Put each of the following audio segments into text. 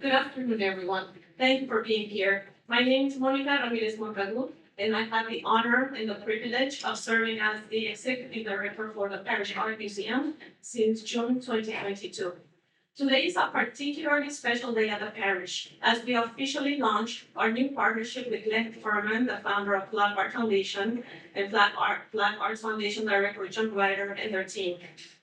Good afternoon, everyone. Thank you for being here. My name is Monica Ramirez Montagu, and I have the honor and the privilege of serving as the Executive Director for the Parrish Art Museum since June 2022. Today is a particularly special day at the Parrish as we officially launch our new partnership with Glenn Fuhrman, the founder of Black Art Foundation, and Black Arts Foundation Director John Ryder and their team.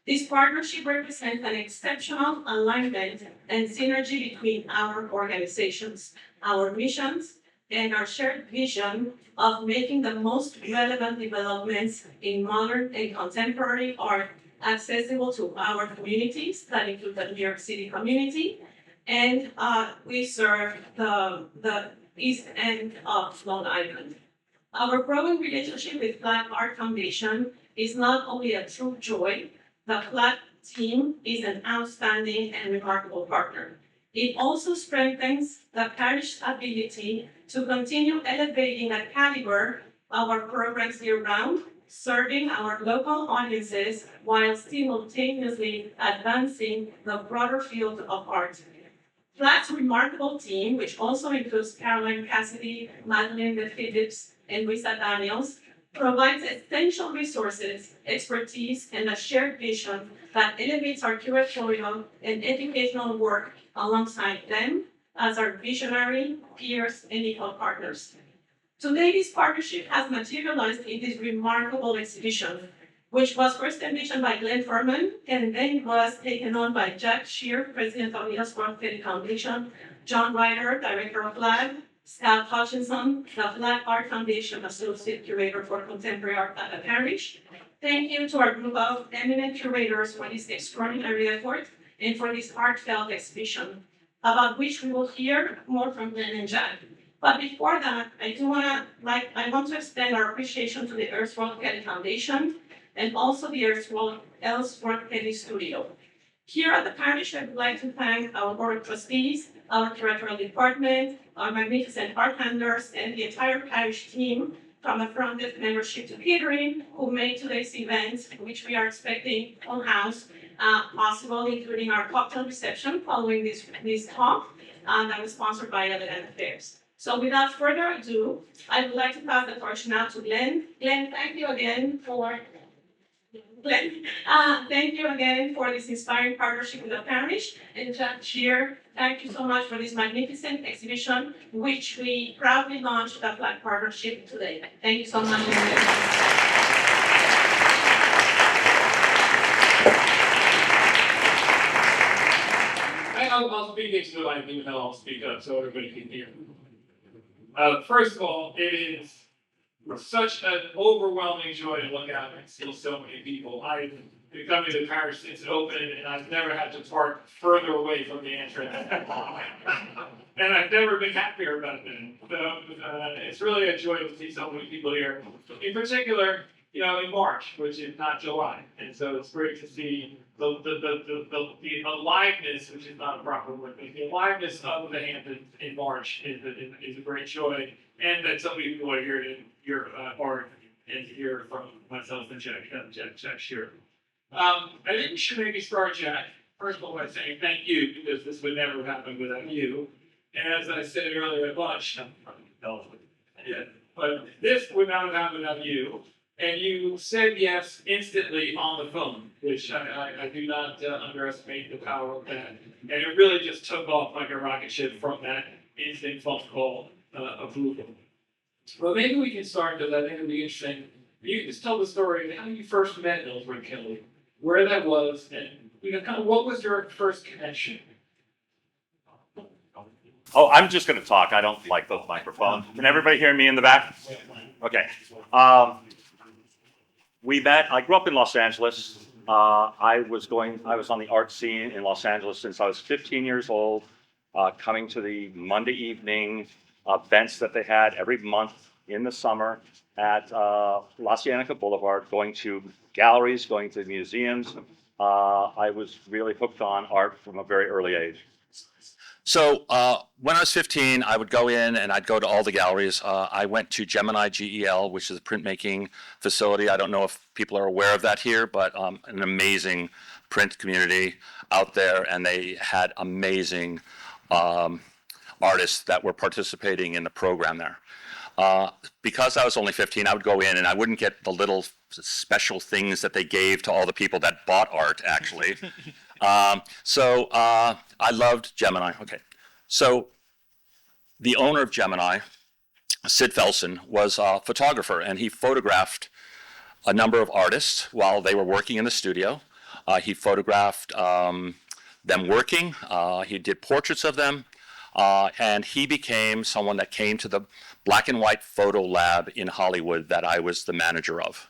This partnership represents an exceptional alignment and synergy between our organizations, our missions, and our shared vision of making the most relevant developments in modern and contemporary art accessible to our communities, that include the New York City community, and we serve the east end of Long Island. Our growing relationship with Black Art Foundation is not only a true joy. The Black team is an outstanding and remarkable partner. It also strengthens the Parrish's ability to continue elevating the caliber of our programs year-round, serving our local audiences while simultaneously advancing the broader field of art. Black's remarkable team, which also includes Caroline Cassidy, Madeline Phillips, and Risa Daniels, provides essential resources, expertise, and a shared vision that elevates our curatorial and educational work alongside them as our visionary peers and equal partners. Today, this partnership has materialized in this remarkable exhibition, which was first envisioned by Glenn Fuhrman and then was taken on by Jack Shear, president of the Ellsworth Foundation, John Ryder, director of Black, Scott Hutchinson, the Black Art Foundation Associate Curator for Contemporary Art at the Parrish. Thank you to our group of eminent curators for this extraordinary effort and for this heartfelt exhibition, about which we will hear more from Glenn and Jack. But before that, I want to extend our appreciation to the Ellsworth Kelly Foundation and also the Ellsworth Kelly Studio. Here at the Parrish, I would like to thank our board of trustees, our curatorial department, our magnificent art handlers, and the entire Parrish team, from the front desk membership to catering, who made today's event, which we are expecting on house, possible, including our cocktail reception following this talk that was sponsored by Elegant Affairs. So without further ado, I would like to pass the torch now to Glenn. Glenn, thank you again for this inspiring partnership with the Parrish, and Jack Shear, thank you so much for this magnificent exhibition, which we proudly launched the Black Partnership today. Thank you so much. I'll speak into the mic, even though I'll speak up so everybody can hear. First of all, it is such an overwhelming joy to look out and see so many people. I've been coming to Parrish since it opened, and I've never had to park further away from the entrance. And I've never been happier about that. So it's really a joy to see so many people here. In particular, in March, which is not July. And so it's great to see the aliveness, which is not a proper word, but the aliveness of the Hamptons in March is a great joy. And that so many people are here to hear art and hear from myself and Jack Shear. I think we should maybe start, Jack, first of all, by saying thank you, because this would never happen without you. And as I said earlier at lunch, but this would not have happened without you. And you said yes instantly on the phone, which I do not underestimate the power of that. And it really just took off like a rocket ship from that instant phone call approval. But maybe we can start, because I think it'd be interesting. You can just tell the story of how you first met Ellsworth Kelly, where that was, and kind of what was your first connection? Oh, I'm just going to talk. I don't like the microphone. Can everybody hear me in the back? Okay. We met. I grew up in Los Angeles. I was on the art scene in Los Angeles since I was 15 years old, coming to the Monday evening events that they had every month in the summer at La Cienega Boulevard, going to galleries, going to museums. I was really hooked on art from a very early age. So when I was 15, I would go in and I'd go to all the galleries. I went to Gemini GEL, which is a printmaking facility. I don't know if people are aware of that here, but an amazing print community out there, and they had amazing artists that were participating in the program there. Because I was only 15, I would go in and I wouldn't get the little special things that they gave to all the people that bought art, actually. So I loved Gemini. Okay. So the owner of Gemini, Sid Felsen, was a photographer, and he photographed a number of artists while they were working in the studio. He photographed them working. He did portraits of them. And he became someone that came to the black and white photo lab in Hollywood that I was the manager of.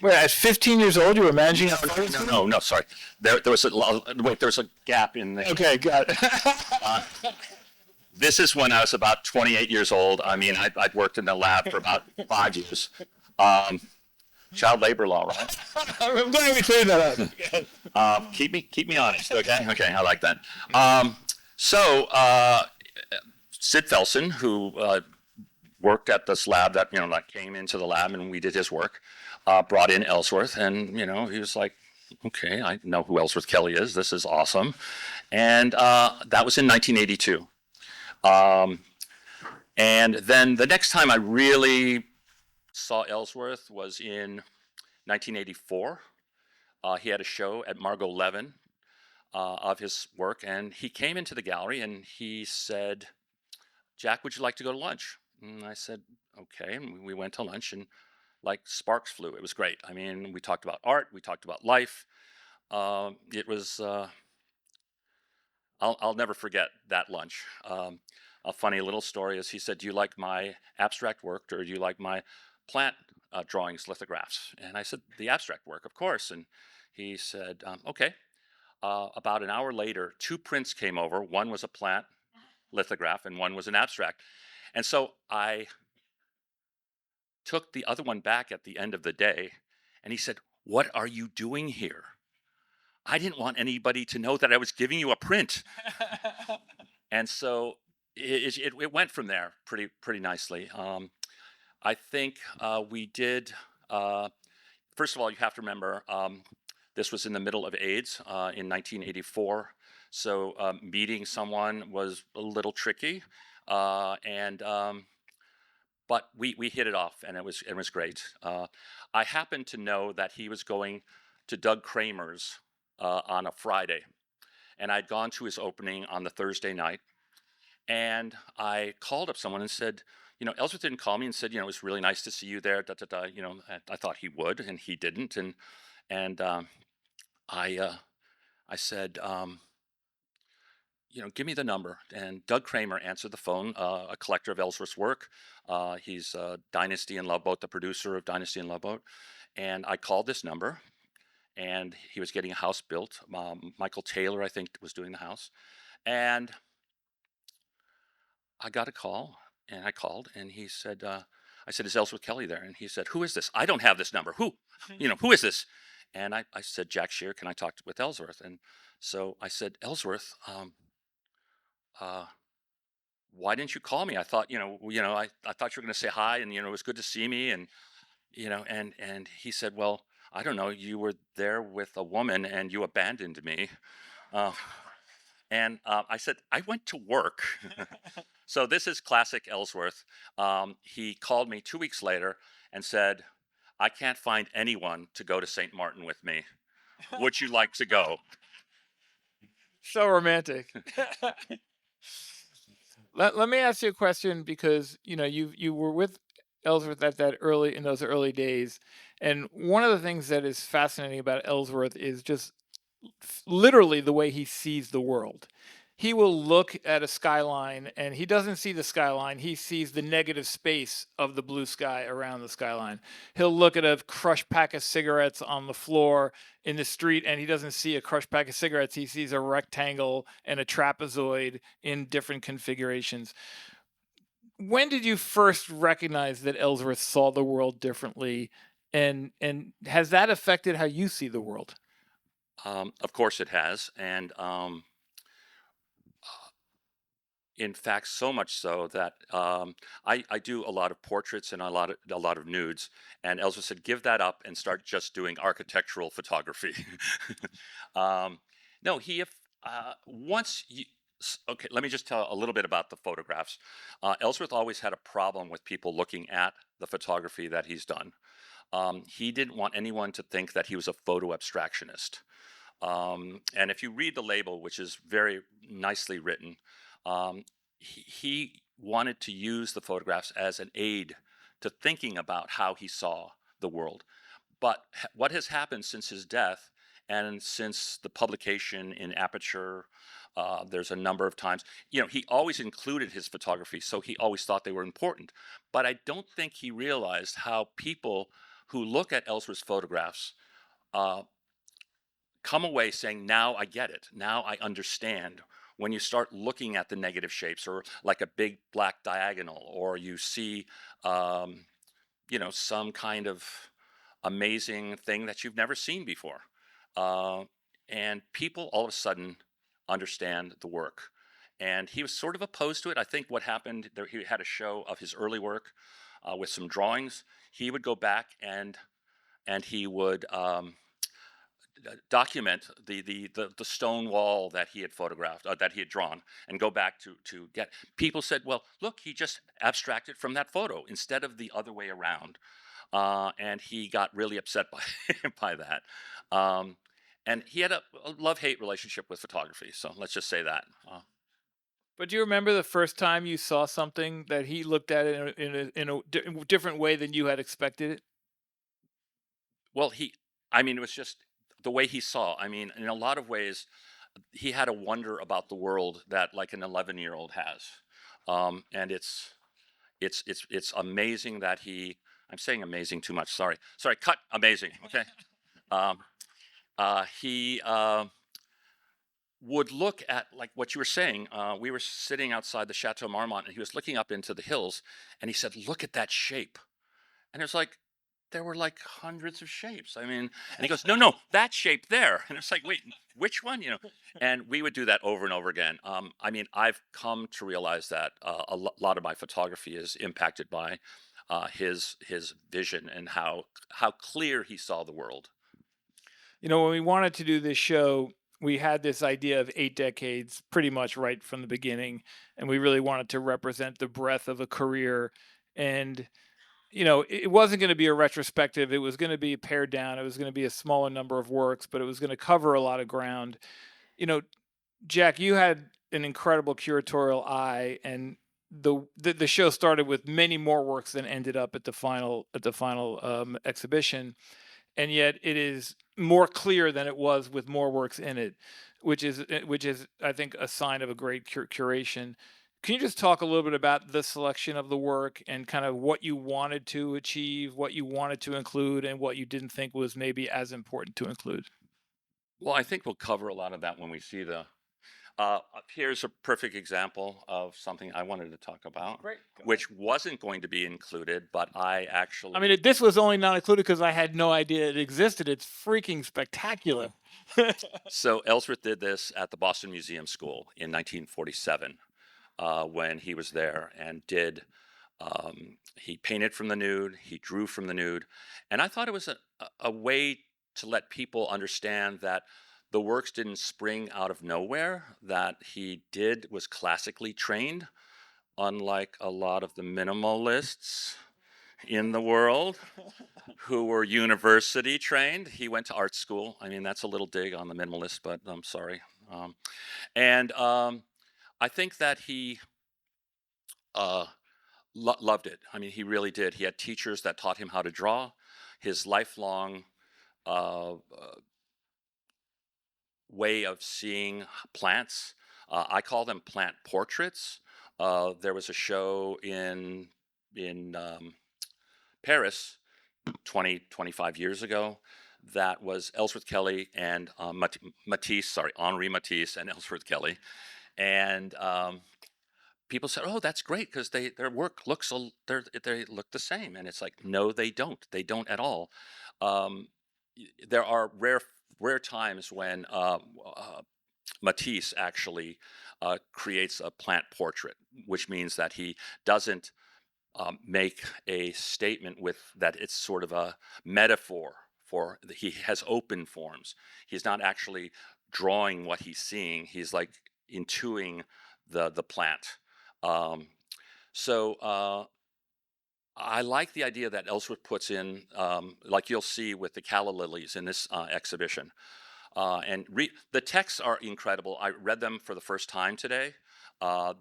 Wait, at 15 years old, you were managing a photo studio? No, sorry. There was a gap in there. Okay, got it. This is when I was about 28 years old. I mean, I'd worked in the lab for about 5 years. Child labor law, right? I'm glad we cleared that up. Keep me honest, okay? Okay, I like that. So Sid Felsen, who worked at this lab that came into the lab and we did his work, brought in Ellsworth, and he was like, okay, I know who Ellsworth Kelly is. This is awesome, and that was in 1982. And then the next time I really saw Ellsworth was in 1984. He had a show at Margot Levin of his work, and he came into the gallery and he said, "Jack, would you like to go to lunch?" And I said, okay, and we went to lunch, and like sparks flew. It was great. I mean, we talked about art, we talked about life. It was, I'll never forget that lunch. A funny little story is he said, "Do you like my abstract work, or do you like my plant drawings, lithographs?" And I said, "The abstract work, of course." And he said, okay. About an hour later, 2 prints came over. One was a plant lithograph and one was an abstract. And so I took the other one back at the end of the day, and he said, "What are you doing here? I didn't want anybody to know that I was giving you a print." And so it went from there pretty nicely. I think we did, first of all, you have to remember, this was in the middle of AIDS in 1984. So meeting someone was a little tricky. But we hit it off, and it was great. I happened to know that he was going to Doug Kramer's on a Friday, and I'd gone to his opening on the Thursday night, and I called up someone and said, Ellsworth didn't call me and said, it was really nice to see you there. Da, da, da. I thought he would, and he didn't, and I said, give me the number. And Doug Kramer answered the phone, a collector of Ellsworth's work. He's Dynasty and Love Boat, the producer of Dynasty and Love Boat. And I called this number, and he was getting a house built. Michael Taylor, I think, was doing the house. And I got a call, and I called, and he said, I said, "Is Ellsworth Kelly there?" And he said, "Who is this? I don't have this number. Who is this?" And I said, "Jack Shear, can I talk with Ellsworth?" And so I said, "Ellsworth, why didn't you call me? I thought, I thought you were going to say hi, and, it was good to see me." And, and he said, "Well, I don't know, you were there with a woman and you abandoned me." And I said, "I went to work." So this is classic Ellsworth. He called me 2 weeks later and said, "I can't find anyone to go to St. Martin with me. Would you like to go?" So romantic. Let me ask you a question, because you were with Ellsworth in those early days, and one of the things that is fascinating about Ellsworth is just literally the way he sees the world. He will look at a skyline, and he doesn't see the skyline. He sees the negative space of the blue sky around the skyline. He'll look at a crushed pack of cigarettes on the floor in the street, and he doesn't see a crushed pack of cigarettes. He sees a rectangle and a trapezoid in different configurations. When did you first recognize that Ellsworth saw the world differently, and has that affected how you see the world? Of course it has. And in fact, so much so that I do a lot of portraits and a lot of nudes. And Ellsworth said, "Give that up and start just doing architectural photography." No, once Okay, let me just tell a little bit about the photographs. Ellsworth always had a problem with people looking at the photography that he's done. He didn't want anyone to think that he was a photo abstractionist. And if you read the label, which is very nicely written, he wanted to use the photographs as an aid to thinking about how he saw the world. But what has happened since his death and since the publication in Aperture, there's a number of times, he always included his photography, so he always thought they were important. But I don't think he realized how people who look at Ellsworth's photographs uh, come away saying, now I get it. Now I understand. When you start looking at the negative shapes, or like a big black diagonal, or you see, um, some kind of amazing thing that you've never seen before. Uh, and people all of a sudden understand the work. And he was sort of opposed to it. I think what happened there, he had a show of his early work with some drawings. He would go back and he would document the stone wall that he had photographed, that he had drawn, and go back to get. People said, well, look, he just abstracted from that photo instead of the other way around. And he got really upset by by that. And he had a love-hate relationship with photography. So let's just say that. But do you remember the first time you saw something that he looked at it in a different way than you had expected it? Well, I mean, it was just the way he saw. I mean, in a lot of ways, he had a wonder about the world that like an 11-year-old has. And it's amazing that I'm saying amazing too much. Sorry, cut amazing. Okay. Um, he would look at, like what you were saying. We were sitting outside the Chateau Marmont, and he was looking up into the hills, and he said, "Look at that shape." And it was like, there were like hundreds of shapes. I mean, and he goes, no, that shape there. And it's like, wait, which one? And we would do that over and over again. I mean, I've come to realize that lot of my photography is impacted by his vision and how clear he saw the world. When we wanted to do this show, we had this idea of 8 decades pretty much right from the beginning, and we really wanted to represent the breadth of a career. And it wasn't going to be a retrospective. It was going to be pared down. It was going to be a smaller number of works, but it was going to cover a lot of ground. You know, Jack, you had an incredible curatorial eye, and the show started with many more works than ended up at the final exhibition, and yet it is more clear than it was with more works in it, which is I think a sign of a great curation. Can you just talk a little bit about the selection of the work and kind of what you wanted to achieve, what you wanted to include, and what you didn't think was maybe as important to include? Well, I think we'll cover a lot of that when we see the. Here's a perfect example of something I wanted to talk about, Great. which wasn't going to be included, but I actually. I mean, this was only not included because I had no idea it existed. It's freaking spectacular. So Ellsworth did this at the Boston Museum School in 1947 when he was there, and he painted from the nude, he drew from the nude, and I thought it was a way to let people understand that the works didn't spring out of nowhere, that he was classically trained, unlike a lot of the minimalists in the world who were university trained. He went to art school. I mean, that's a little dig on the minimalist, but I'm sorry. And I think that he loved it. I mean, he really did. He had teachers that taught him how to draw. His lifelong way of seeing plants. I call them plant portraits. There was a show in Paris 25 years ago that was Ellsworth Kelly and Henri Matisse and Ellsworth Kelly. And people said, "Oh, that's great because their work looks they look the same." And it's like, no, they don't. They don't at all. There are rare times when Matisse actually creates a plant portrait, which means that he doesn't make a statement with that it's sort of a metaphor he has open forms. He's not actually drawing what he's seeing. He's like intuing the plant. Um, so I like the idea that Ellsworth puts in, like you'll see with the calla lilies in this exhibition. The texts are incredible. I read them for the first time today.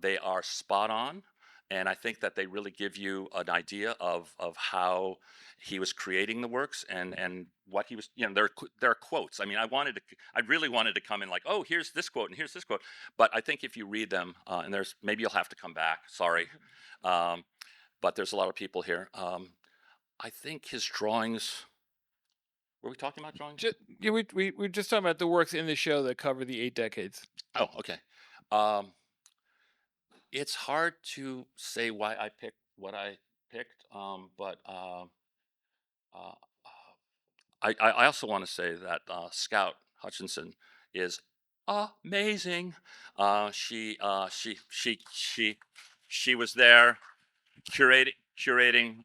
They are spot on, and I think that they really give you an idea of how he was creating the works and what he was. There are quotes. I mean, I really wanted to come in like, oh, here's this quote and here's this quote. But I think if you read them, and maybe you'll have to come back. Sorry, but there's a lot of people here. I think his drawings. Were we talking about drawings? Yeah, we're just talking about the works in the show that cover the 8 decades. Oh, okay. Um, it's hard to say why I picked what I picked, but uh, I also want to say that Scout Hutchinson is amazing. She was there curating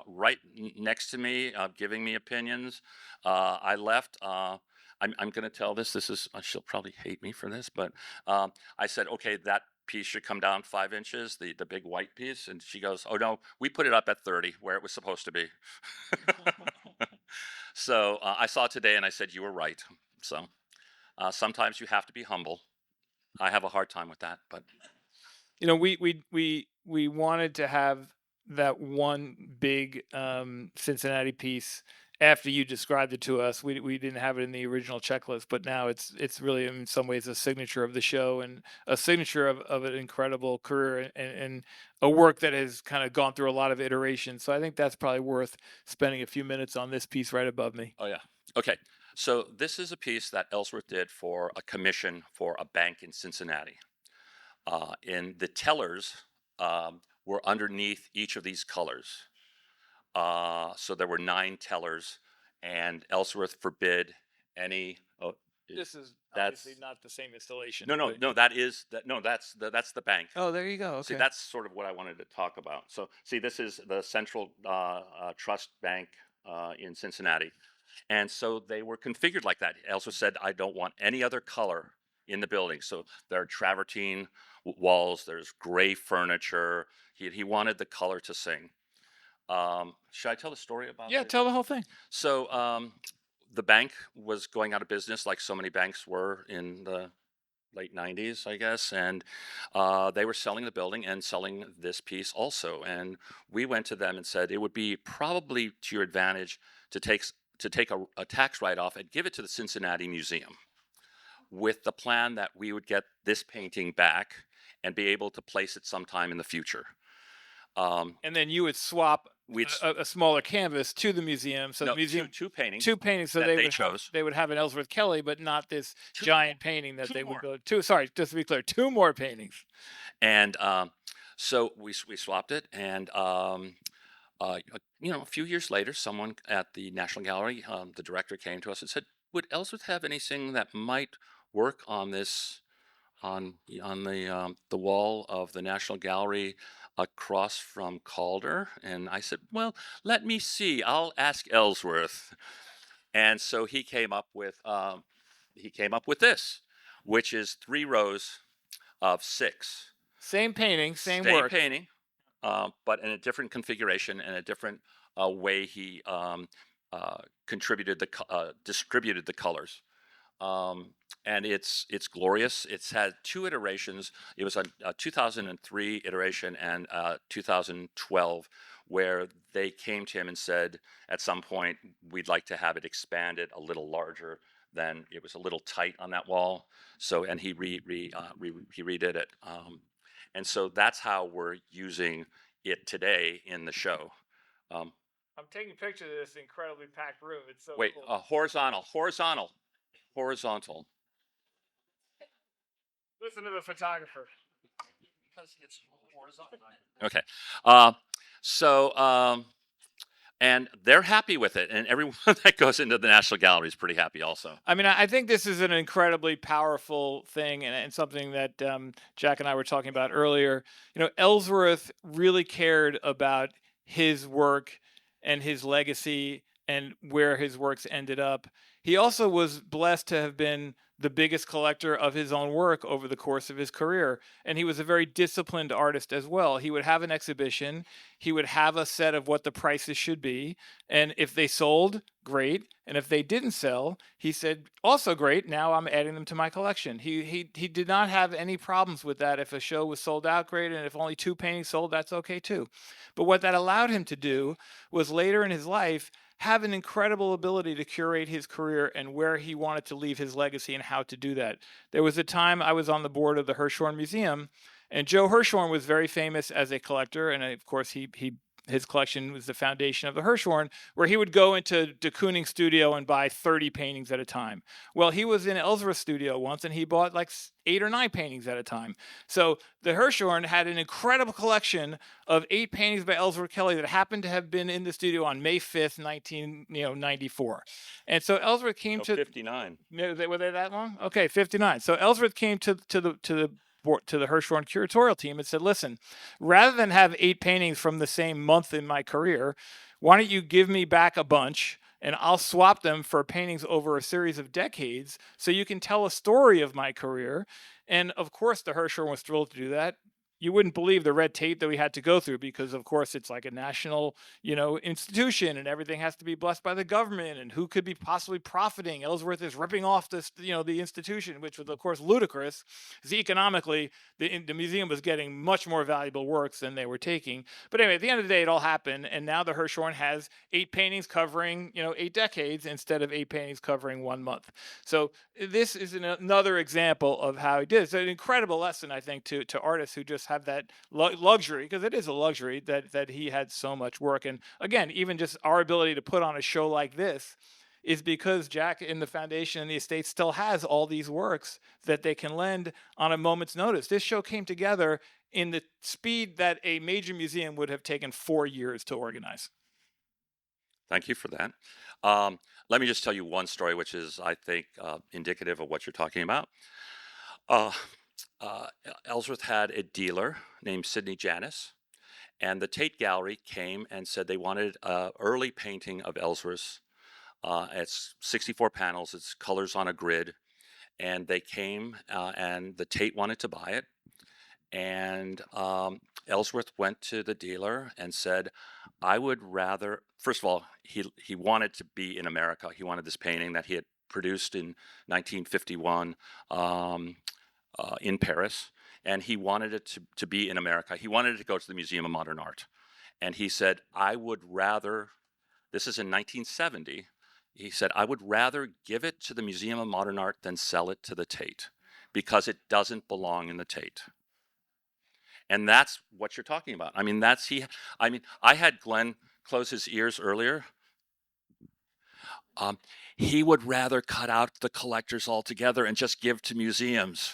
right next to me, giving me opinions. I left. I'm going to tell this. She'll probably hate me for this, but I said, okay, that piece should come down 5 inches, the big white piece, and she goes, oh no, we put it up at 30 where it was supposed to be. So I saw it today, and I said, you were right. So sometimes you have to be humble. I have a hard time with that, but we wanted to have that one big Cincinnati piece after you described it to us. We didn't have it in the original checklist, but now it's really in some ways a signature of the show and a signature of an incredible career and a work that has kind of gone through a lot of iterations. So I think that's probably worth spending a few minutes on this piece right above me. Oh yeah. Okay. So this is a piece that Ellsworth did for a commission for a bank in Cincinnati. And the tellers were underneath each of these colors. So there were 9 tellers, and Ellsworth forbid any. Oh, This is that's obviously not the same installation. no. That's the bank. Oh, there you go. Okay. See, that's sort of what I wanted to talk about. So, see, this is the Central Trust Bank in Cincinnati, and so they were configured like that. Ellsworth said, "I don't want any other color in the building." So there are travertine walls. There's gray furniture. He wanted the color to sing. Should I tell the story about? Yeah, tell the whole thing. So the bank was going out of business, like so many banks were in the late 90s, I guess, and they were selling the building and selling this piece also. And we went to them and said it would be probably to your advantage to take a tax write-off and give it to the Cincinnati Museum, with the plan that we would get this painting back and be able to place it sometime in the future. And then you would swap a smaller canvas to the museum. So no, the museum two paintings. So that they chose. They would have an Ellsworth Kelly, but not this giant painting that they would go to. Sorry, just to be clear, 2 more paintings. And so we swapped it, and a few years later, someone at the National Gallery, the director, came to us and said, "Would Ellsworth have anything that might work on this, on the wall of the National Gallery across from Calder?" And I said, "Well, let me see. I'll ask Ellsworth." And so he came up with this, which is 3 rows of 6. Same painting, same Same work. painting, but in a different configuration and a different way he distributed the colors. And it's glorious. It's had 2 iterations. It was a 2003 iteration and 2012, where they came to him and said, at some point, we'd like to have it expanded a little larger. Than it was a little tight on that wall. So, and he redid it. And so that's how we're using it today in the show. I'm taking pictures of this incredibly packed room. It's so Wait, cool. Horizontal. Listen to the photographer. Because it's horizontal. Okay. And they're happy with it, and everyone that goes into the National Gallery is pretty happy also. I mean, I think this is an incredibly powerful thing, and something that Jack and I were talking about earlier. Ellsworth really cared about his work and his legacy and where his works ended up. He also was blessed to have been the biggest collector of his own work over the course of his career. And he was a very disciplined artist as well. He would have an exhibition, he would have a set of what the prices should be. And if they sold, great. And if they didn't sell, he said, also great. Now I'm adding them to my collection. He did not have any problems with that. If a show was sold out, great. And if only 2 paintings sold, that's okay too. But what that allowed him to do was later in his life have an incredible ability to curate his career and where he wanted to leave his legacy and how to do that. There was a time I was on the board of the Hirshhorn Museum, and Joe Hirshhorn was very famous as a collector, and of course his collection was the foundation of the Hirshhorn, where he would go into de Kooning studio and buy 30 paintings at a time. Well, he was in Ellsworth studio once, and he bought like 8 or 9 paintings at a time. So the Hirshhorn had an incredible collection of 8 paintings by Ellsworth Kelly that happened to have been in the studio on May 5th, 1994. And so Ellsworth came No, to 59. were they that long? Okay, 59. So Ellsworth came to the Hirshhorn curatorial team and said, listen, rather than have 8 paintings from the same month in my career, why don't you give me back a bunch and I'll swap them for paintings over a series of decades so you can tell a story of my career. And of course, the Hirshhorn was thrilled to do that. You wouldn't believe the red tape that we had to go through because, of course, it's like a national, institution, and everything has to be blessed by the government. And who could be possibly profiting? Ellsworth is ripping off this, the institution, which was, of course, ludicrous. Because economically, the museum was getting much more valuable works than they were taking. But anyway, at the end of the day, it all happened, and now the Hirshhorn has 8 paintings covering, 8 decades instead of 8 paintings covering 1 month. So this is another example of how he did. It's an incredible lesson, I think, to artists who just have that luxury, because it is a luxury that he had so much work. And again, even just our ability to put on a show like this is because Jack in the foundation and the estate still has all these works that they can lend on a moment's notice. This show came together in the speed that a major museum would have taken 4 years to organize. Thank you for that. Let me just tell you one story, which is, I think, indicative of what you're talking about. Ellsworth had a dealer named Sidney Janis, and the Tate Gallery came and said they wanted an early painting of Ellsworth. It's 64 panels, it's colors on a grid, and they came and the Tate wanted to buy it. And Ellsworth went to the dealer and said, I would rather, first of all, he wanted to be in America. He wanted this painting that he had produced in 1951 in Paris, and he wanted it to be in America. He wanted it to go to the Museum of Modern Art. And he said, I would rather, this is in 1970, he said, I would rather give it to the Museum of Modern Art than sell it to the Tate, because it doesn't belong in the Tate. And that's what you're talking about. I mean, I had Glenn close his ears earlier. He would rather cut out the collectors altogether and just give to museums.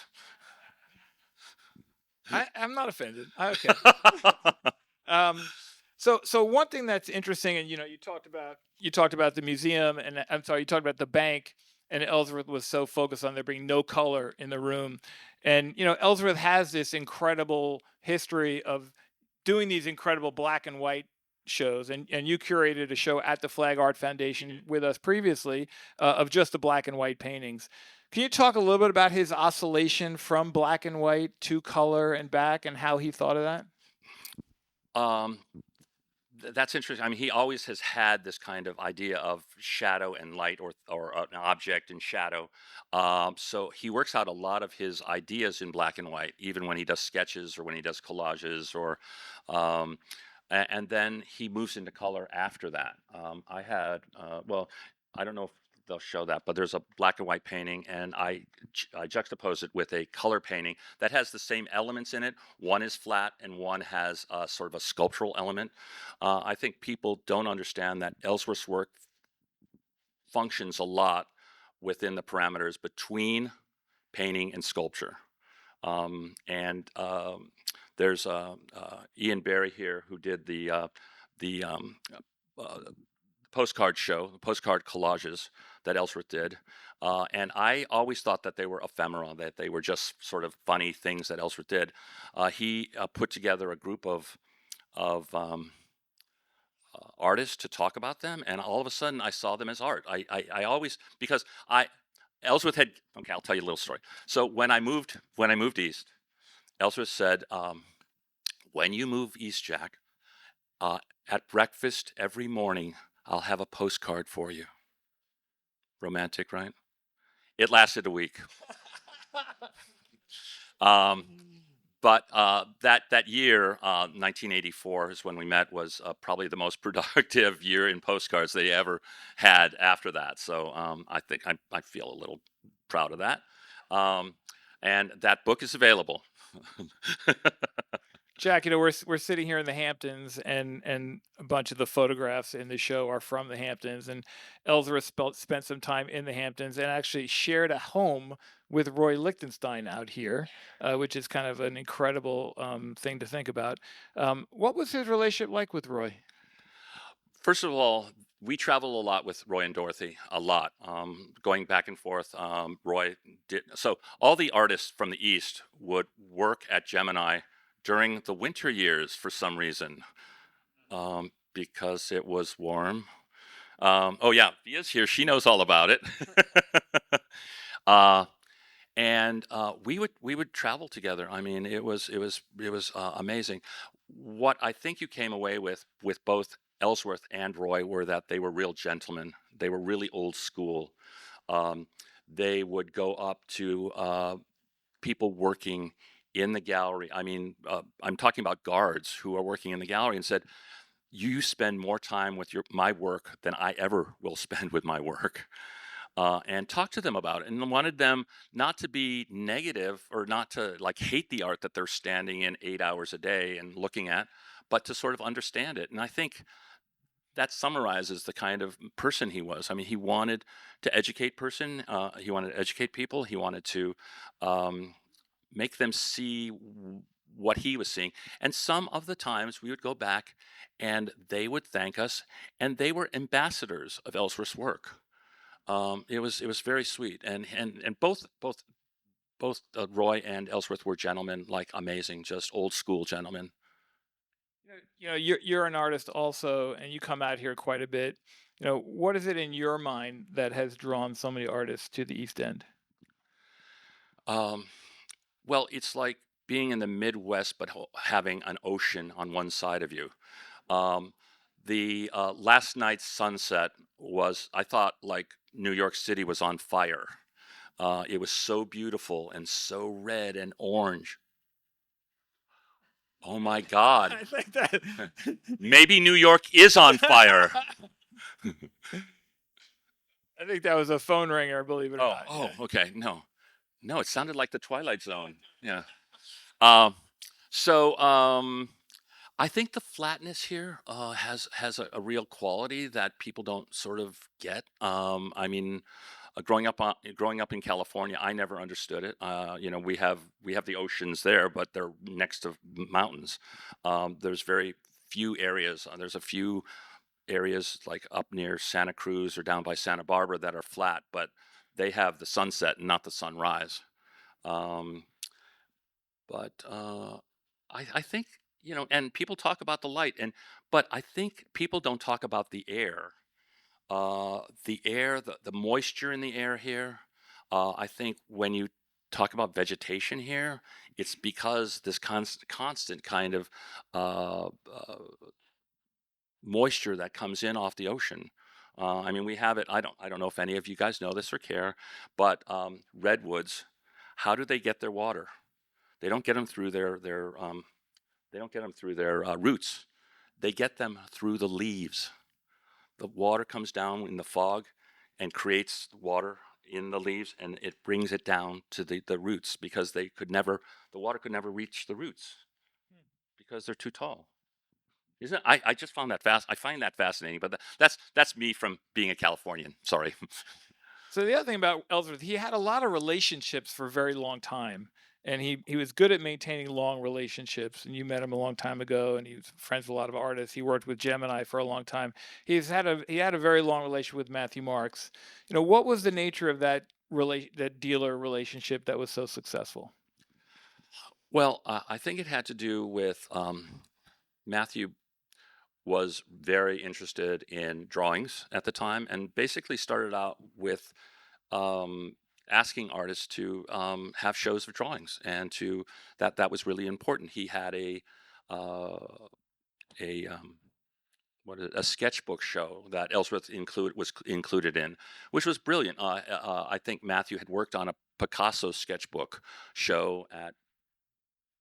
I'm not offended. Okay. So one thing that's interesting, and you talked about the museum, and you talked about the bank, and Ellsworth was so focused on there being no color in the room. And Ellsworth has this incredible history of doing these incredible black and white shows, and you curated a show at the Flag Art Foundation with us previously of just the black and white paintings. Can you talk a little bit about his oscillation from black and white to color and back, and how he thought of that? That's interesting. I mean, he always has had this kind of idea of shadow and light, or an object and shadow. So he works out a lot of his ideas in black and white, even when he does sketches or when he does collages, and then he moves into color after that. I don't know if they'll show that, but there's a black and white painting, and I juxtapose it with a color painting that has the same elements in it. One is flat and one has sort of a sculptural element. I think people don't understand that Ellsworth's work functions a lot within the parameters between painting and sculpture. There's Ian Barry here, who did the postcard show, the postcard collages that Ellsworth did. And I always thought that they were ephemera, that they were just sort of funny things that Ellsworth did. He put together a group of artists to talk about them, and all of a sudden I saw them as art. I always, because Ellsworth had, okay, I'll tell you a little story. So when I moved east, Ellsworth said, when you move east, Jack, at breakfast every morning, I'll have a postcard for you. Romantic, right? It lasted a week. Um, but that year, 1984 is when we met, was probably the most productive year in postcards they ever had after that. So I think I feel a little proud of that. And that book is available. Jack, we're sitting here in the Hamptons, and a bunch of the photographs in the show are from the Hamptons. And Ellsworth spent some time in the Hamptons and actually shared a home with Roy Lichtenstein out here, which is kind of an incredible thing to think about. What was his relationship like with Roy? First of all, we travel a lot with Roy and Dorothy, a lot, going back and forth. Roy did so. All the artists from the East would work at Gemini during the winter years for some reason, because it was warm. Oh yeah, Via's here. She knows all about it. uh, and we would travel together. I mean, it was amazing. What I think you came away with both Ellsworth and Roy were that they were real gentlemen. They were really old school. They would go up to people working in the gallery. I mean, I'm talking about guards who are working in the gallery, and said, "You spend more time with my work than I ever will spend with my work." And talk to them about it, and wanted them not to be negative or not to like hate the art that they're standing in 8 hours a day and looking at, but to sort of understand it. And I think that summarizes the kind of person he was. I mean, he wanted to educate he wanted to educate people. He wanted to make them see what he was seeing. And some of the times we would go back and they would thank us, and they were ambassadors of Ellsworth's work. It was very sweet, and both Roy and Ellsworth were gentlemen, like amazing, just old school gentlemen. You're an artist also, and you come out here quite a bit. What is it in your mind that has drawn so many artists to the East End? Um, well, it's like being in the Midwest, but having an ocean on one side of you. Um, the last night's sunset was, I thought, like New York City was on fire. It was so beautiful and so red and orange. Oh my God. I think that. Maybe New York is on fire. I think that was a phone ringer, believe it or Oh, not. oh, okay. No, it sounded like the Twilight Zone. Yeah. Um, so I think the flatness here has a real quality that people don't sort of get. I mean, growing up in California, I never understood it. We have the oceans there, but they're next to mountains. There's very few areas. There's a few areas like up near Santa Cruz or down by Santa Barbara that are flat, but they have the sunset and not the sunrise. Um, but I think, and people talk about the light, but I think people don't talk about the air. The air, the moisture in the air here. I think when you talk about vegetation here, it's because this constant kind of uh, moisture that comes in off the ocean. I mean, we have it. I don't know if any of you guys know this or care, but redwoods, how do they get their water? They don't get them through their roots. They get them through the leaves. The water comes down in the fog and creates water in the leaves, and it brings it down to the roots, because the water could never reach the roots because they're too tall. Isn't it? I just found that I find that fascinating, but that's me from being a Californian. Sorry. So the other thing about Ellsworth, he had a lot of relationships for a very long time, and he was good at maintaining long relationships. And you met him a long time ago, and he was friends with a lot of artists. He worked with Gemini for a long time. He had a very long relationship with Matthew Marks. What was the nature of that dealer relationship that was so successful? Well, I think it had to do with Matthew was very interested in drawings at the time, and basically started out with asking artists to have shows of drawings, and to that was really important. He had uh, a sketchbook show that Ellsworth was included in, which was brilliant. I think Matthew had worked on a Picasso sketchbook show at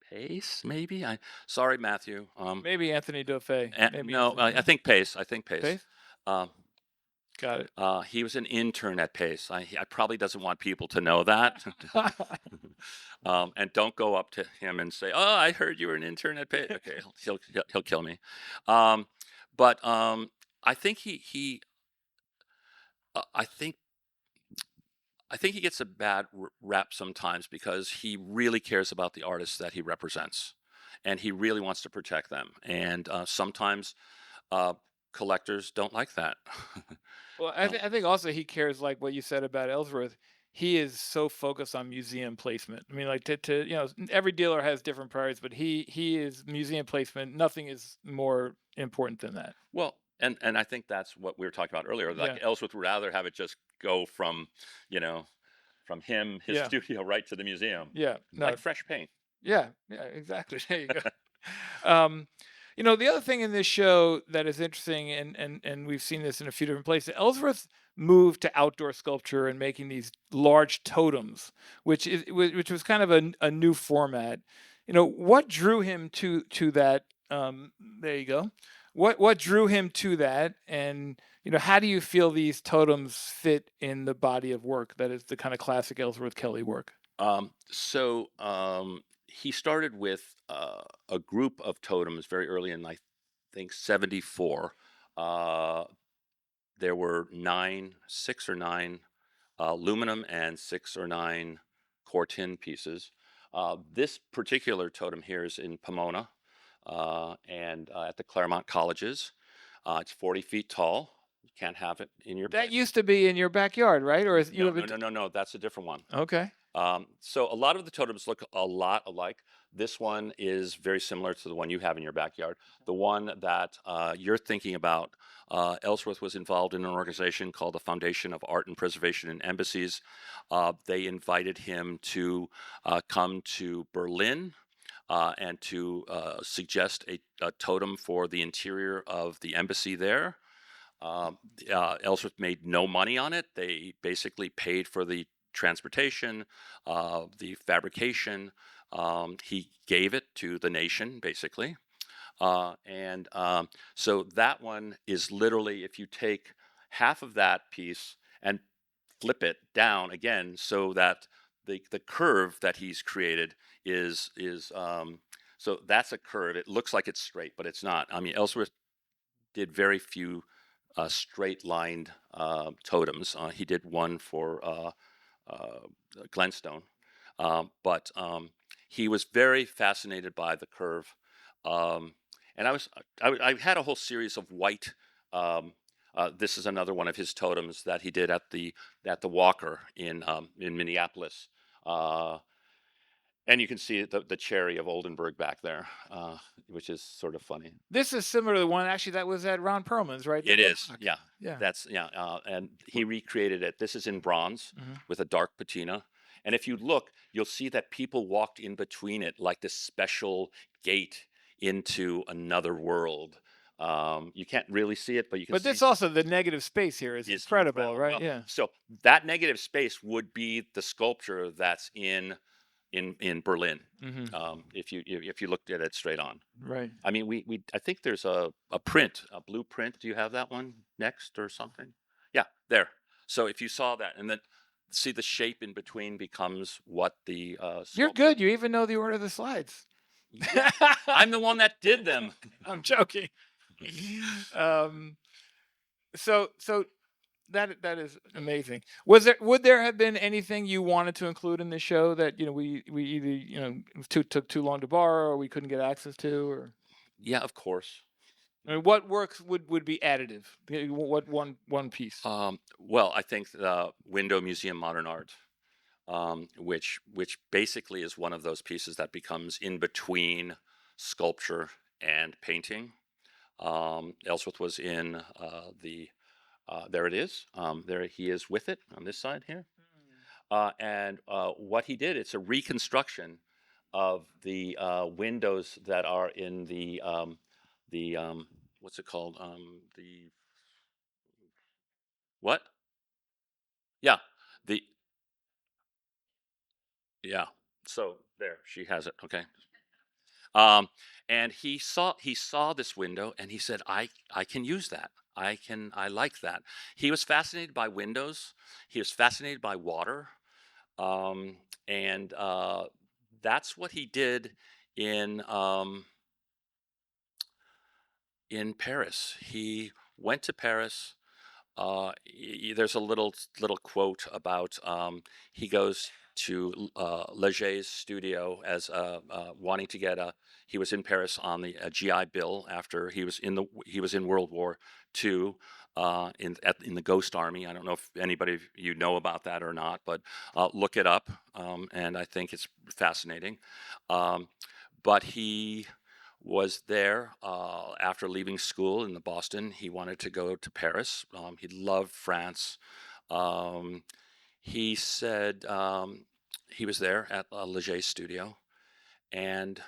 Pace, maybe. Sorry, Matthew. Maybe Anthony Dauphin. Maybe No, Anthony, I think Pace. Pace. Um, Got it. he was an intern at Pace. I probably doesn't want people to know that. And don't go up to him and say, "Oh, I heard you were an intern at Pace." Okay, he'll kill me. Um, but I think I think he gets a bad rap sometimes because he really cares about the artists that he represents, and he really wants to protect them. And sometimes uh, collectors don't like that. Well, Um, I think also he cares, like what you said about Ellsworth. He is so focused on museum placement. I mean, like to every dealer has different priorities, but he is museum placement. Nothing is more important than that. Well, and I think that's what we were talking about earlier. Like Yeah. Ellsworth would rather have it just go from, you know, from his Yeah. studio right to the museum, Yeah. No. like fresh paint. Yeah. Yeah. Exactly. There you go. Um, the other thing in this show that is interesting, and we've seen this in a few different places, Ellsworth moved to outdoor sculpture and making these large totems, which was kind of a new format. What drew him to that? There you go. What drew him to that, and how do you feel these totems fit in the body of work that is the kind of classic Ellsworth Kelly work? He started with a group of totems very early in, I think, '74. Uh, there were 6 or 9 aluminum and 6 or 9 cortin pieces. This particular totem here is in Pomona, and at the Claremont Colleges. It's 40 feet tall. You can't have it in your That used to be in your backyard, right? Or is you no, live no, in? no, no, no. That's a different one. Okay. So a lot of the totems look a lot alike. This one is very similar to the one you have in your backyard. The one that you're thinking about, Ellsworth was involved in an organization called the Foundation of Art and Preservation in Embassies. They invited him to come to Berlin and to suggest a totem for the interior of the embassy there. Ellsworth made no money on it. They basically paid for the transportation, the fabrication. He gave it to the nation, basically. And so that one is literally, if you take half of that piece and flip it down again, so that the curve that he's created is so that's a curve. It looks like it's straight, but it's not. I mean, Ellsworth did very few straight lined totems. He did one for Glenstone, but he was very fascinated by the curve. And I had a whole series of white. This is another one of his totems that he did at the Walker in Minneapolis. And you can see the cherry of Oldenburg back there, which is sort of funny. This is similar to the one actually that was at Ron Perlman's, right? It is, Rock. yeah. Yeah. And he recreated it. This is in bronze Mhm. with a dark patina. And if you look, you'll see that people walked in between it like this special gate into another world. You can't really see it, but you can But see this also, the negative space here is it's incredible, right? Well, Yeah. so that negative space would be the sculpture that's in Berlin. Hmm. If you looked at it straight on. Right. I mean, I think there's a print, a blueprint. Do you have that one next or something? Yeah, there. So if you saw that, and then see the shape in between becomes what the You're good. You even know the order of the slides. Yeah, I'm the one that did them. I'm joking. um, so that is amazing. Would there have been anything you wanted to include in the show that we either took too long to borrow or we couldn't get access to, or Yeah, of course. I mean, what works would be additive? What one piece? Well, I think the Window Museum Modern Art, which basically is one of those pieces that becomes in between sculpture and painting. Ellsworth was in the. There it is. There he is with it on this side here. And what he did, it's a reconstruction of the windows that are in the what's it called? The what? Yeah, the yeah. So there, she has it. Okay. Um, and he saw this window, and he said, I can use that. I like that. He was fascinated by windows. He was fascinated by water. Um, and that's what he did in um, in Paris. He went to Paris. There's a little quote about he goes to Leger's studio as wanting to get a. He was in Paris on the GI Bill after he was in World War II in the Ghost Army. I don't know if anybody of you know about that or not, but look it up, and I think it's fascinating. Um, but he was there after leaving school in the Boston. He wanted to go to Paris. He loved France. Um, he said he was there at Leger's studio, and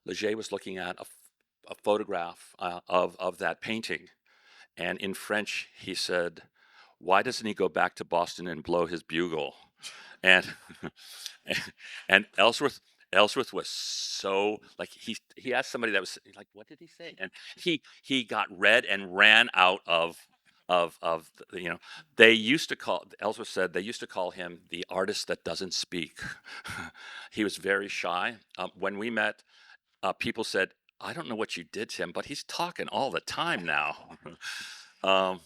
Leger was looking at a photograph of that painting. And in French, he said, "Why doesn't he go back to Boston and blow his bugle?" And and Ellsworth was so like he asked somebody that was like, what did he say? And he got red and ran out of they used to call Ellsworth said they used to call him the artist that doesn't speak. He was very shy. When we met, people said, I don't know what you did to him, but he's talking all the time now. um,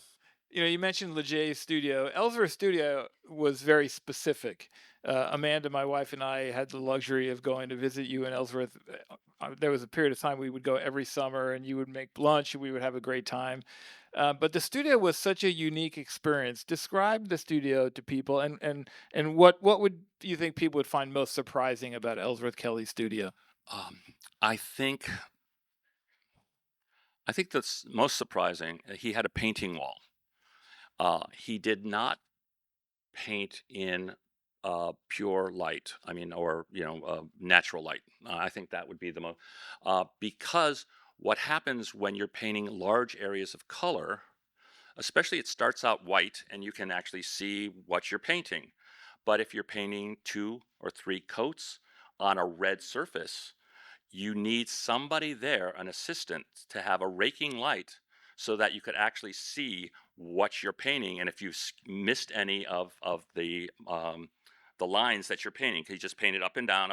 You mentioned Leger's studio. Ellsworth's studio was very specific. Amanda, my wife, and I had the luxury of going to visit you in Ellsworth. There was a period of time we would go every summer, and you would make lunch, and we would have a great time. But the studio was such a unique experience. Describe the studio to people, and what would you think people would find most surprising about Ellsworth Kelly's studio? um, I think that's most surprising. He had a painting wall. He did not paint in pure light. I mean, or natural light. I think that would be the most because what happens when you're painting large areas of color, especially it starts out white and you can actually see what you're painting. But if you're painting 2 or 3 coats on a red surface, you need somebody there, an assistant, to have a raking light so that you could actually see what you're painting. And if you missed any of the lines that you're painting, because you just painted up and down,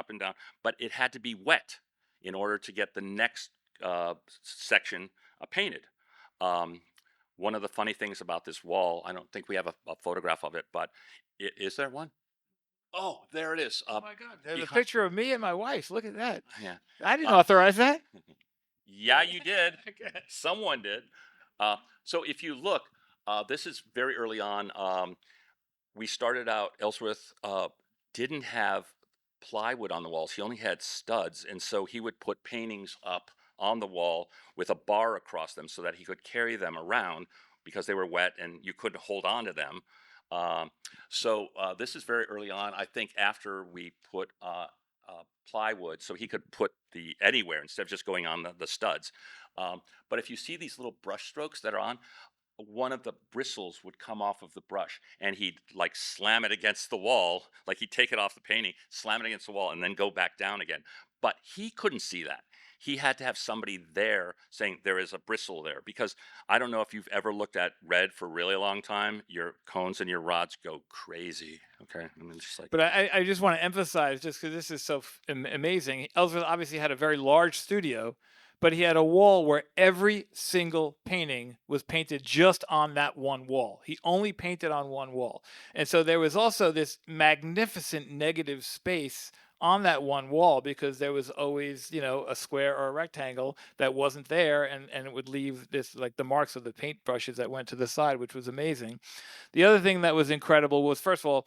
but it had to be wet in order to get the next section painted. Um, one of the funny things about this wall, I don't think we have a photograph of it, but is there one? Oh, there it is. Oh my God! There's a behind- picture of me and my wife. Look at that. Yeah. I didn't authorize that. Yeah, you did. Okay. Someone did. So if you look, this is very early on. We started out, Ellsworth didn't have plywood on the walls. He only had studs. And so he would put paintings up on the wall with a bar across them so that he could carry them around because they were wet and you couldn't hold on to them. So this is very early on. I think after we put plywood, so he could put the anywhere instead of just going on the studs. But if you see these little brush strokes that are on, one of the bristles would come off of the brush and he'd like slam it against the wall, like he'd take it off the painting, slam it against the wall, and then go back down again. But he couldn't see that. He had to have somebody there saying there is a bristle there, because I don't know if you've ever looked at red for a really long time, your cones and your rods go crazy. Okay. And then just like, But I just want to emphasize, just because this is so amazing, Ellsworth obviously had a very large studio, but he had a wall where every single painting was painted just on that one wall. He only painted on one wall. And so there was also this magnificent negative space on that one wall, because there was always, a square or a rectangle that wasn't there, and it would leave this, like, the marks of the paint brushes that went to the side, which was amazing. The other thing that was incredible was, first of all,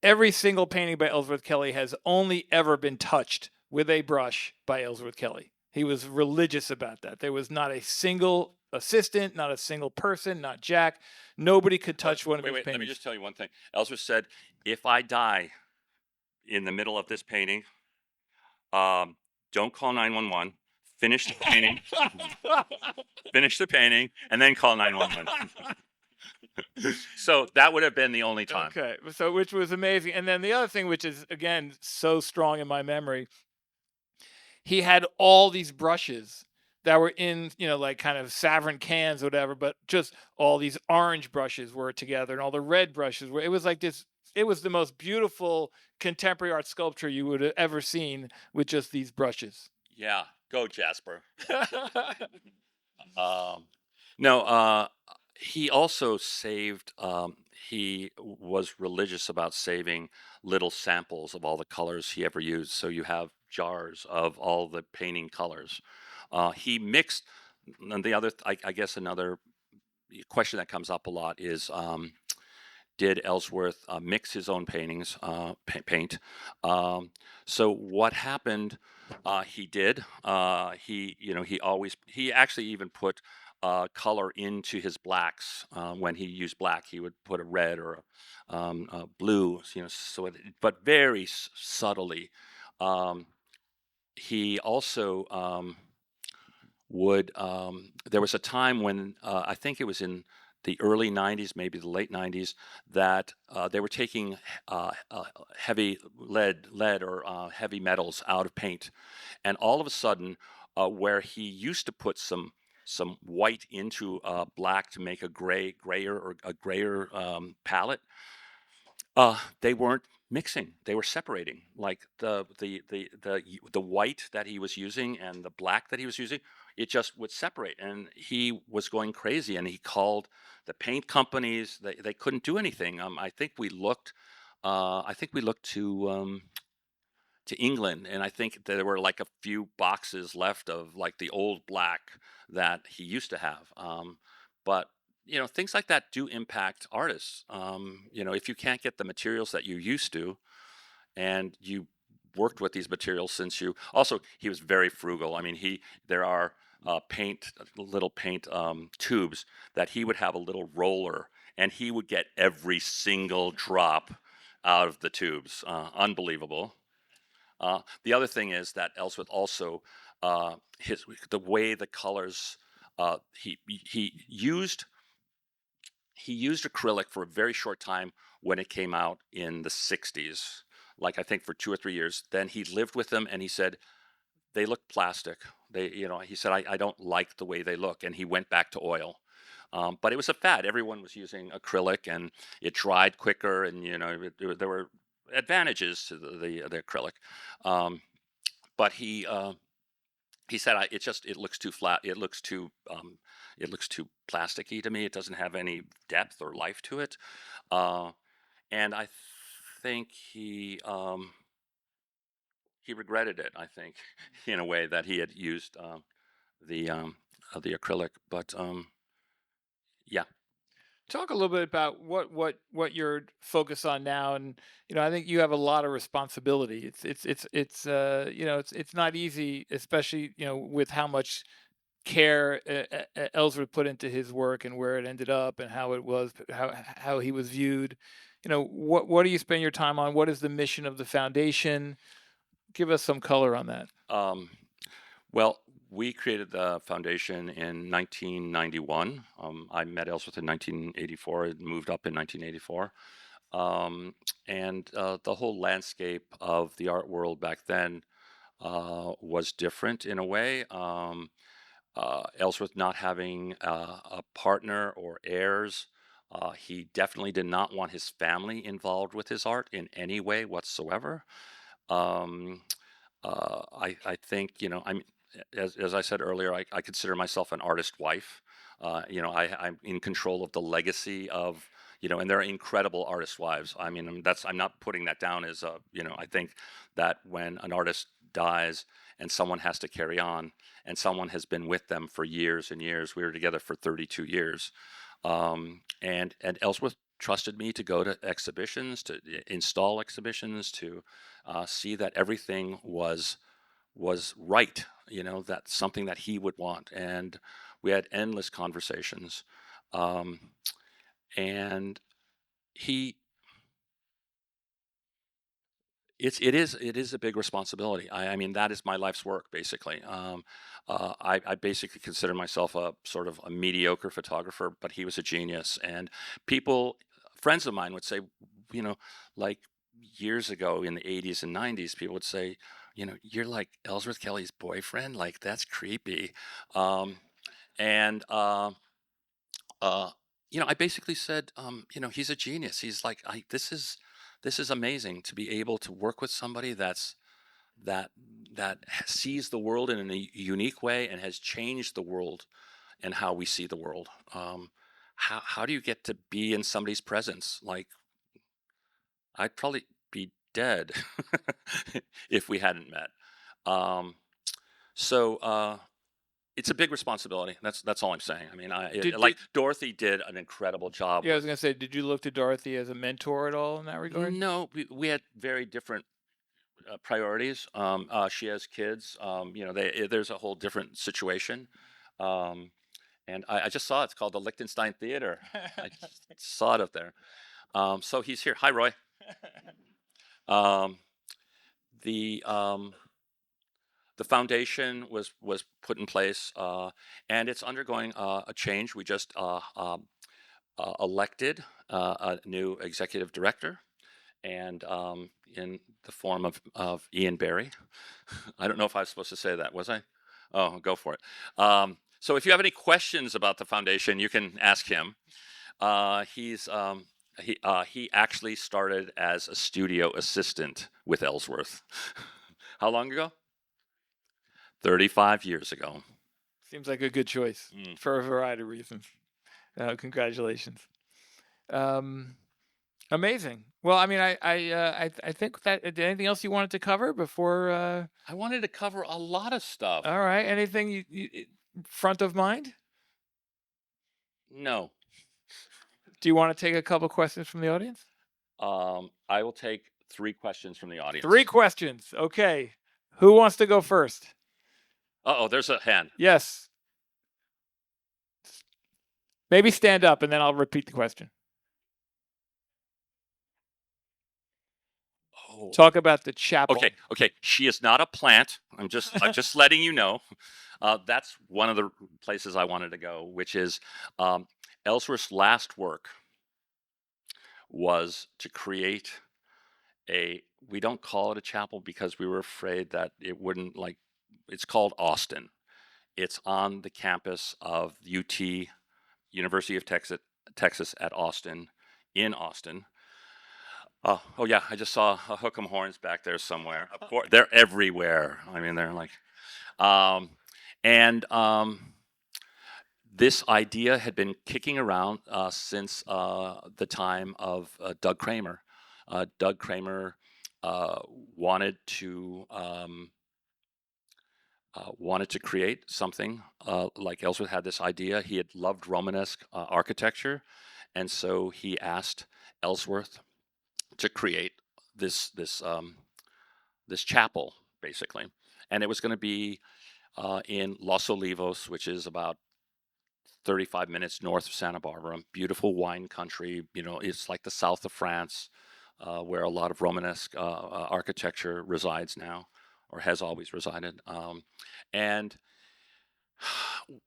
every single painting by Ellsworth Kelly has only ever been touched with a brush by Ellsworth Kelly. He was religious about that. There was not a single assistant, not a single person, not Jack. Nobody could touch one of his paintings. Let me just tell you one thing. Ellsworth said if I die in the middle of this painting, don't call 911. Finish the painting, and then call 911. So that would have been the only time. Okay, so which was amazing. And then the other thing, which is again so strong in my memory, he had all these brushes that were in, like kind of Savrin cans or whatever, but just all these orange brushes were together and all the red brushes were, it was like this, it was the most beautiful contemporary art sculpture you would have ever seen with just these brushes. Yeah, go Jasper. No, he also saved, he was religious about saving little samples of all the colors he ever used. So you have jars of all the painting colors. He mixed, and the other, I guess another question that comes up a lot is, did Ellsworth mix his own paintings, paint? So what happened? He did. He actually even put color into his blacks. When he used black, he would put a red or a blue. But very subtly. He also would. There was a time when I think it was in the early 90s, maybe the late 90s, that they were taking heavy lead or heavy metals out of paint. And all of a sudden, where he used to put some white into black to make a grayer palette, they weren't mixing; they were separating. Like the white that he was using and the black that he was using, it just would separate. And he was going crazy. And he called the paint companies. They couldn't do anything. I think we looked. I think we looked to England, and I think there were like a few boxes left of like the old black that he used to have. But things like that do impact artists. If you can't get the materials that you used to, and you worked with these materials since you also he was very frugal. I mean, there are little paint tubes that he would have a little roller, and he would get every single drop out of the tubes. Unbelievable. The other thing is that Ellsworth also the way the colors he used acrylic for a very short time when it came out in the 60s, like I think for 2 or 3 years. Then he lived with them and he said they look plastic. He said I don't like the way they look, and he went back to oil. But it was a fad. Everyone was using acrylic, and it dried quicker, and there were advantages to the acrylic. But he said it looks too flat. It looks too plasticky to me. It doesn't have any depth or life to it. And I think he regretted it. I think in a way that he had used the acrylic. But yeah. Talk a little bit about what you're focused on now, and I think you have a lot of responsibility. It's not easy, especially with how much care Ellsworth put into his work and where it ended up and how it was how he was viewed. What do you spend your time on? What is the mission of the foundation? Give us some color on that. Well, we created the foundation in 1991. I met Ellsworth in 1984 and moved up in 1984. And the whole landscape of the art world back then was different in a way. Ellsworth not having a partner or heirs, he definitely did not want his family involved with his art in any way whatsoever. Um, I think I'm as I said earlier, I consider myself an artist wife. I'm in control of the legacy of and there are incredible artist wives. I mean, I'm not putting that down as I think that when an artist dies and someone has to carry on, and someone has been with them for years and years. We were together for 32 years, and Ellsworth trusted me to go to exhibitions, to install exhibitions, to see that everything was right. That's something that he would want, and we had endless conversations. And he it is a big responsibility. I mean, that is my life's work, basically. I basically consider myself a sort of a mediocre photographer, but he was a genius. And people, friends of mine would say, you know, like years ago in the 80s and 90s, people would say, you're like Ellsworth Kelly's boyfriend. Like, that's creepy. Um, and uh, I basically said, he's a genius. He's like, this is amazing to be able to work with somebody that sees the world in a unique way and has changed the world and how we see the world. How do you get to be in somebody's presence? Like, I'd probably be dead if we hadn't met. Um, so it's a big responsibility. That's all I'm saying. I mean, Did Dorothy did an incredible job. yeah, I was gonna say, did you look to Dorothy as a mentor at all in that regard? No, we had very different priorities. She has kids. There's a whole different situation. Um, and I just saw it. It's called the Liechtenstein Theater. I just saw it up there. So he's here. Hi, Roy. Um, the the foundation was put in place, and it's undergoing a change. We just elected a new executive director, and in the form of Ian Barry. I don't know if I was supposed to say that, was I? Oh, go for it. So if you have any questions about the foundation, you can ask him. He actually started as a studio assistant with Ellsworth. How long ago? 35 years ago. Seems like a good choice for a variety of reasons. Congratulations. Amazing. Well, I mean, I think that anything else you wanted to cover before? I wanted to cover a lot of stuff. All right. Anything you front of mind? No. Do you want to take a couple questions from the audience? I will take 3 questions from the audience. 3 questions. Okay. Who wants to go first? Uh-oh, there's a hand. Yes. Maybe stand up and then I'll repeat the question. Oh. Talk about the chapel. Okay. She is not a plant. I'm just letting you know. That's one of the places I wanted to go, which is Ellsworth's last work was to create we don't call it a chapel because we were afraid that it wouldn't it's called Austin. It's on the campus of UT, University of Texas at Austin, in Austin. Oh yeah, I just saw a hook 'em horns back there somewhere. Of course, they're everywhere. I mean, they're like, this idea had been kicking around since the time of Doug Kramer. Doug Kramer wanted to create something like Ellsworth had this idea. He had loved Romanesque architecture, and so he asked Ellsworth to create this chapel, basically, and it was going to be in Los Olivos, which is about 35 minutes north of Santa Barbara. Beautiful wine country. It's like the south of France, where a lot of Romanesque architecture resides now, or has always resided. And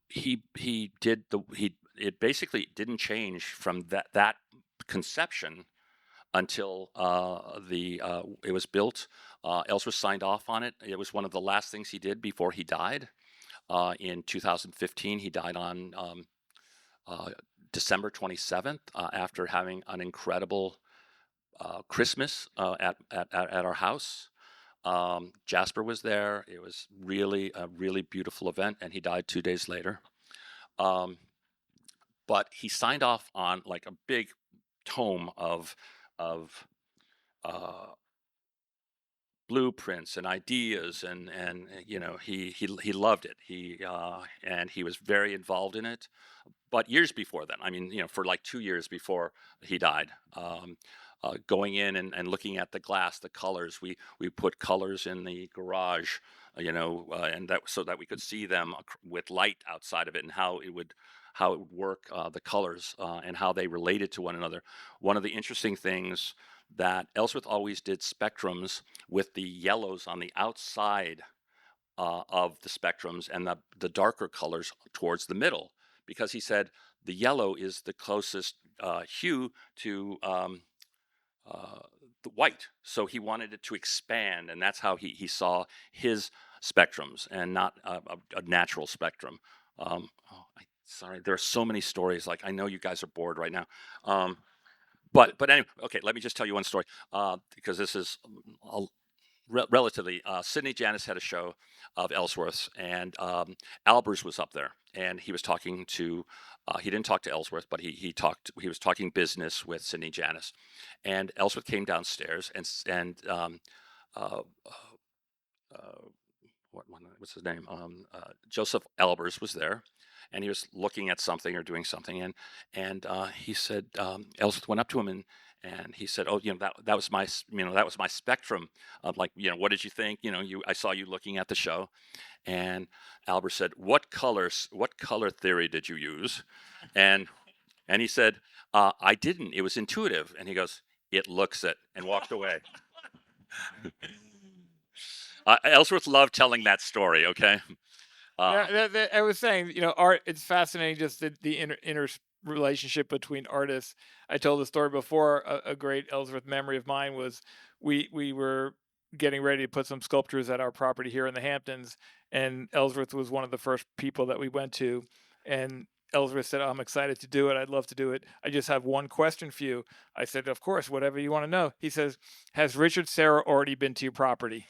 it basically didn't change from that conception until it was built. Ellsworth signed off on it. It was one of the last things he did before he died. In 2015, he died on December 27th after having an incredible Christmas at our house. Jasper was there. It was really a really beautiful event, and he died 2 days later. But he signed off on like a big tome of blueprints and ideas, and he loved it. And he was very involved in it. But years before then, I mean, for like 2 years before he died, going in and looking at the glass, the colors, we put colors in the garage, and that so that we could see them with light outside of it, and how how it would work, the colors, and how they related to one another. One of the interesting things that Ellsworth always did spectrums with the yellows on the outside of the spectrums and the darker colors towards the middle, because he said the yellow is the closest hue to uh, the white. So he wanted it to expand, and that's how he saw his spectrums and not a natural spectrum. Sorry, there are so many stories. Like, I know you guys are bored right now. But anyway, okay, let me just tell you one story, because this is relatively. Sidney Janis had a show of Ellsworth's, and Albers was up there, and he was talking to. He didn't talk to Ellsworth, but he talked. He was talking business with Sidney Janis, and Ellsworth came downstairs, and uh, what's his name? Joseph Albers was there, and he was looking at something or doing something, and he said, Ellsworth went up to him and he said, "Oh, that was my that was my spectrum. Like, what did you think? I saw you looking at the show." And Albert said, What color theory did you use?" And he said, "I didn't. It was intuitive." And he goes, "It looks it," and walked away. Ellsworth loved telling that story. Okay. I was saying, art. It's fascinating, just the inner relationship between artists. I told the story before. A great Ellsworth memory of mine was we were getting ready to put some sculptures at our property here in the Hamptons, and Ellsworth was one of the first people that we went to, and Ellsworth said, "I'm excited to do it. I'd love to do it. I just have one question for you." I said, "Of course, whatever you want to know." He says, "Has Richard Serra already been to your property?"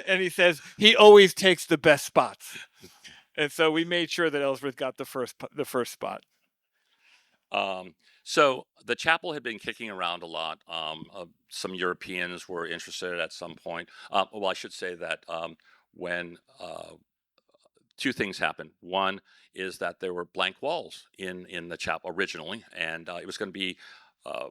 And he says he always takes the best spots, and so we made sure that Ellsworth got the first spot. So the chapel had been kicking around a lot. Some Europeans were interested at some point. Well, I should say that when two things happened. One is that there were blank walls in the chapel originally, and it was going to be uh,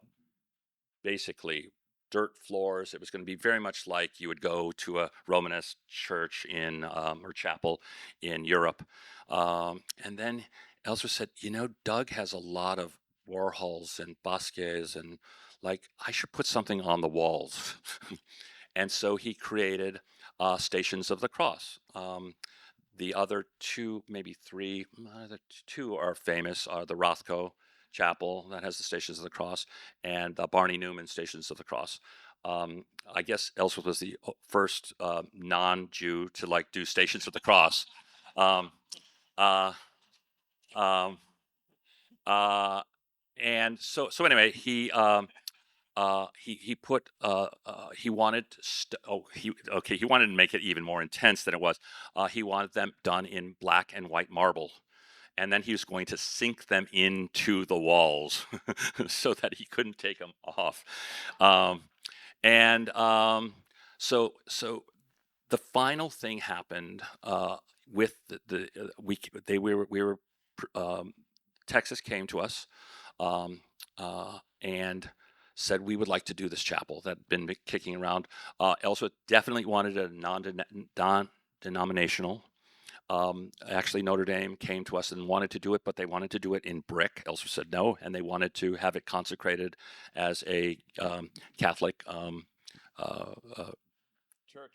basically dirt floors. It was going to be very much like you would go to a Romanesque church or chapel in Europe. And then Ellsworth said, Doug has a lot of Warhols and Bosques, and like, I should put something on the walls." And so he created Stations of the Cross. The other two, maybe three, the two are famous, are the Rothko Chapel that has the Stations of the Cross, and the Barney Newman Stations of the Cross. I guess Ellsworth was the first non-Jew to do Stations of the Cross. Um, uh, um, uh, and so anyway, he put he wanted he wanted to make it even more intense than it was. He wanted them done in black and white marble, and then he was going to sink them into the walls so that he couldn't take them off. And so the final thing happened with Texas came to us and said, "We would like to do this chapel that had been kicking around." Ellsworth definitely wanted a non-denominational. Actually, Notre Dame came to us and wanted to do it, but they wanted to do it in brick. Ellsworth said no, and they wanted to have it consecrated as a Catholic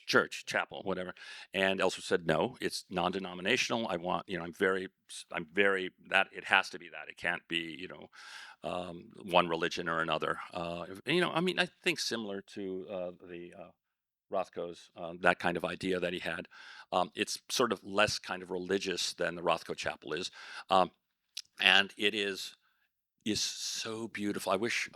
church, chapel, whatever. And Ellsworth said no, it's non-denominational. I want, I'm very that it has to be that. It can't be, one religion or another. I think similar to the Rothko's, that kind of idea that he had. It's sort of less kind of religious than the Rothko Chapel is, and it is so beautiful. I wish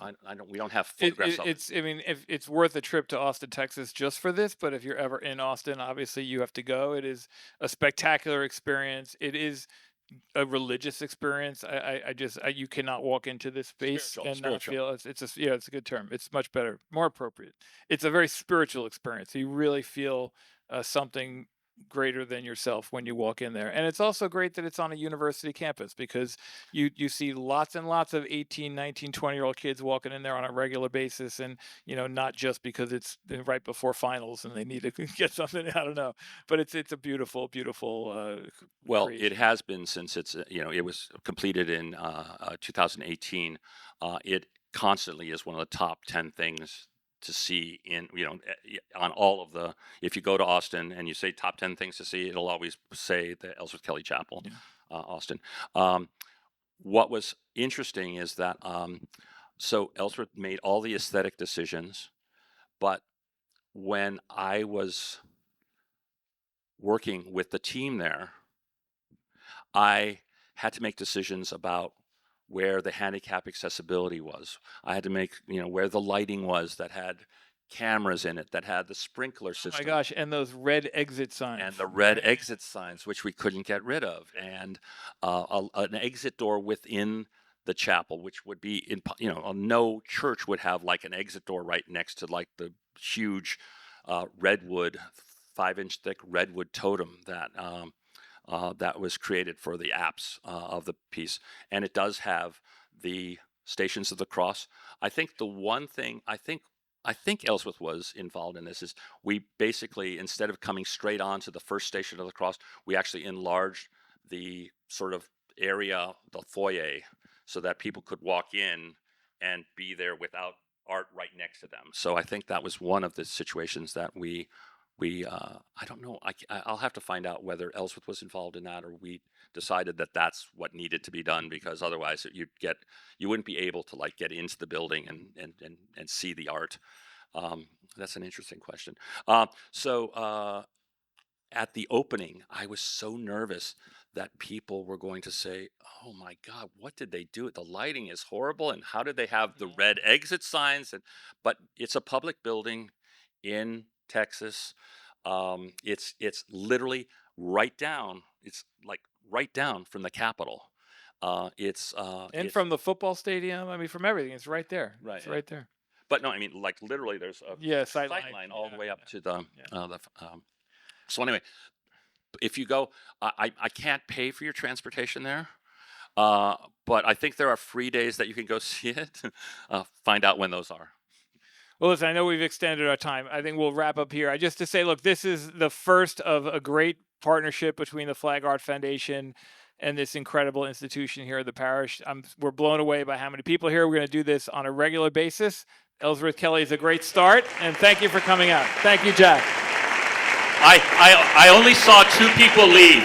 we don't have photographs of it. If it's worth a trip to Austin, Texas, just for this. But if you're ever in Austin, obviously you have to go. It is a spectacular experience. It is a religious experience. You cannot walk into this space and not feel it's a good term. It's much better, more appropriate. It's a very spiritual experience. You really feel something greater than yourself when you walk in there. And it's also great that it's on a university campus, because you see lots and lots of 18, 19, 20-year-old kids walking in there on a regular basis, and not just because it's right before finals and they need to get something, I don't know. But it's a beautiful, beautiful Well, creation. it has been since it was completed in 2018. It constantly is one of the top 10 things to see in, on all of the, if you go to Austin and you say top 10 things to see, it'll always say the Ellsworth Kelly Chapel, Yeah. Austin. What was interesting is that, so Ellsworth made all the aesthetic decisions, but when I was working with the team there, I had to make decisions about where the handicap accessibility was. I had to make, where the lighting was that had cameras in it, that had the sprinkler Oh system. my gosh, and those red exit signs. And the red exit signs, which we couldn't get rid of, and an exit door within the chapel, which would be no church would have like an exit door right next to like the huge redwood, 5-inch thick redwood totem that was created for the apse of the piece. And it does have the Stations of the Cross. I think the one thing I think Ellsworth was involved in this is we basically, instead of coming straight on to the first Station of the Cross, we actually enlarged the sort of area, the foyer, so that people could walk in and be there without art right next to them. So I think that was one of the situations that we I don't know, I'll have to find out whether Ellsworth was involved in that, or we decided that that's what needed to be done, because otherwise you wouldn't be able to like get into the building and see the art. That's an interesting question. So at the opening, I was so nervous that people were going to say, "Oh my God, what did they do? The lighting is horrible, and how did they have the red exit signs?" But it's a public building in Texas. It's literally right down. It's like right down from the Capitol. And It's from the football stadium, I mean, from everything, it's right there. Right, It's yeah. right there. But no, I mean, like literally, there's a Yeah, sight sight line line. all the Yeah, way up yeah, to the. yeah. So anyway, if you go, I can't pay for your transportation there, but I think there are free days that you can go see it. Find out when those are. Well, listen, I know we've extended our time. I think we'll wrap up here. Just to say, look, this is the first of a great partnership between the Flag Art Foundation and this incredible institution here at the Parrish. We're blown away by how many people here. We're going to do this on a regular basis. Ellsworth Kelly is a great start, and thank you for coming out. Thank you, Jack. I only saw 2 people leave.